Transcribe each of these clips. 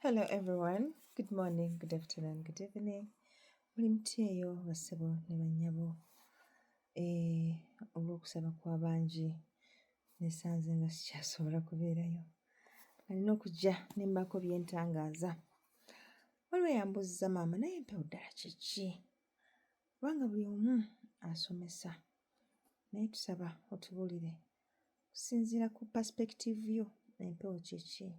Hello everyone, good morning, good afternoon, good evening. Muli mutya eyo bassebo ne bannyabo? Olw'okusaba kw'abangi nesanze nga sikyasobola kubeerayo. Alina okujja ne mbaako bye ntangaaza. Waliwo yambuuziza maama naye empewo ddala kiki? Kubanga buli omu asomesa. Naye tusaba otubuulire okusinziira ku perspective yo empewo kiki?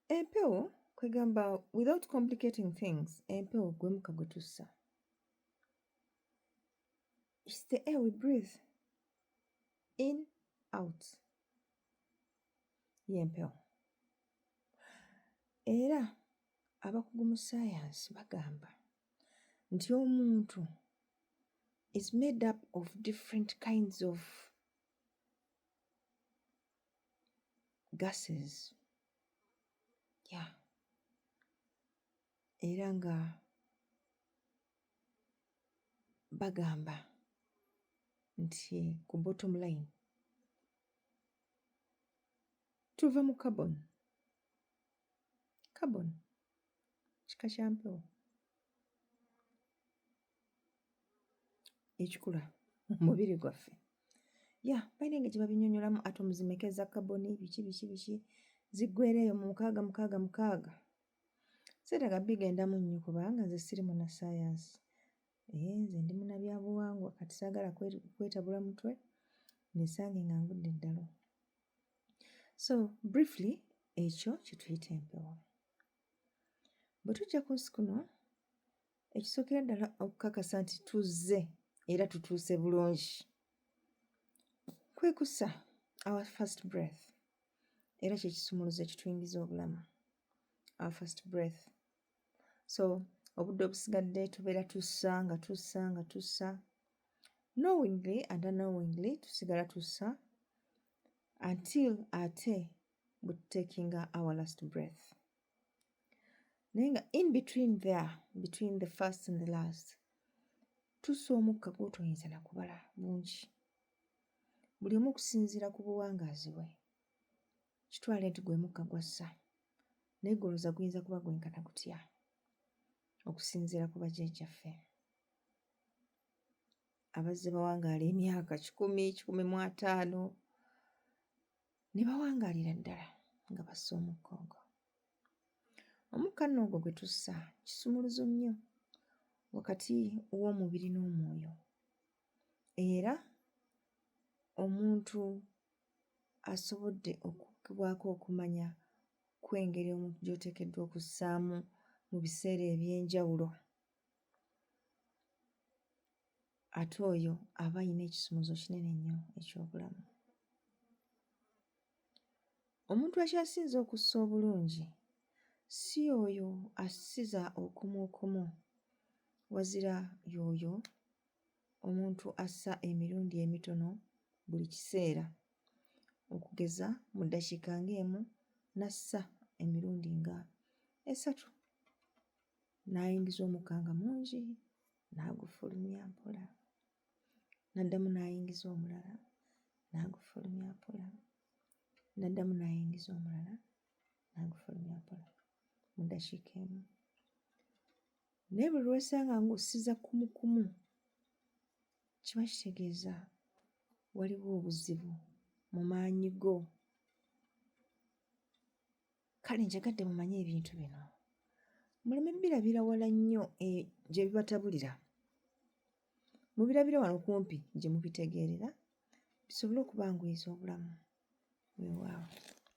Empewo kwegamba without complicating things, empewo gwe mukka gwe tussa. It's the air we breathe. In, out. Y'empewo. Era abakugu mu science bagamba nti omuntu is made up of different kinds of gases. Yeah. Era nga bagamba nti ku bottom line tuva mu carbon. Carbon kika kya mpewo ekikula mu mubiri gwaffe. Balina engeri gye babinnyonnyolamu atoms zimeka eza carbon biki ziggweerayo mu mukaaga. Seetaaga bigendamu nnyo kubanga nze siri munnassaayansi. Nze ndi munnabyabuwangwa kati saagala kwetabula mutwe neesange nga ngudde eddalo. So briefly ekyo kye tuyita empewo. Bwe tujja ku nsi kuno ekisookera ddala okukakasa nti tuzze era tutuuse bulungi kwekussa our first breath, era kye kisumuluzo ekituyingiza obulamu, our first breath. So obudde obusigadde tubeera tussa knowingly and unknowingly tusigala tussa until ate bwe tuteekinga our last breath. Naye nga in between there, between the first and the last, tussa omukka gw'otoyinza na kubala bungi. Buli omu okusinziira ku buwangaazi bwe kitwale nti gwe mukka gw'assa, naye golooza guyinza kuba gwenkana gutya okusinziira ku bajjajjaffe abazze bawangaala emyaka 1,000 ne bawangaalira ddala nga bassa omukka ogwo. Omukka nno ogwo gwe tussa kisumuluzo nnyo wakati w'omubiri n'omwoyo, era omuntu asobodde okuggibwako okumanya kw'engeri gy'oteekeddwa okussaamu mu biseera eby'enjawulo, ate oyo aba ayina ekisumuluzo kinene nnyo eky'obulamu. Omuntu akyasinze okussa obulungi si oyo assiza okumu, wazira y'oyo omuntu assa emirundi emitono buli kiseera, okugeza mu ddakiika ng'emu n'assa emirundi nga 3, n'ayingiza omukka nga mungi n'agufulumya mpola, n'addamu n'ayingiza omulala n'agufulumya mpola, n'addamu n'ayingiza omulala n'agufulumya mpola mu ddakiika emu. Naye buli lw'osanga ng'ossiza kumukumu kiba kitegeeza waliwo obuzibu mu maanyi go. Kale njagadde mumanye ebintu bino muleme birabira wala nnyo gye bibatabulira, mubirabire wano kumpi gye mubitegeerera bisobole okubanguyiza obulamu. Weewaawo.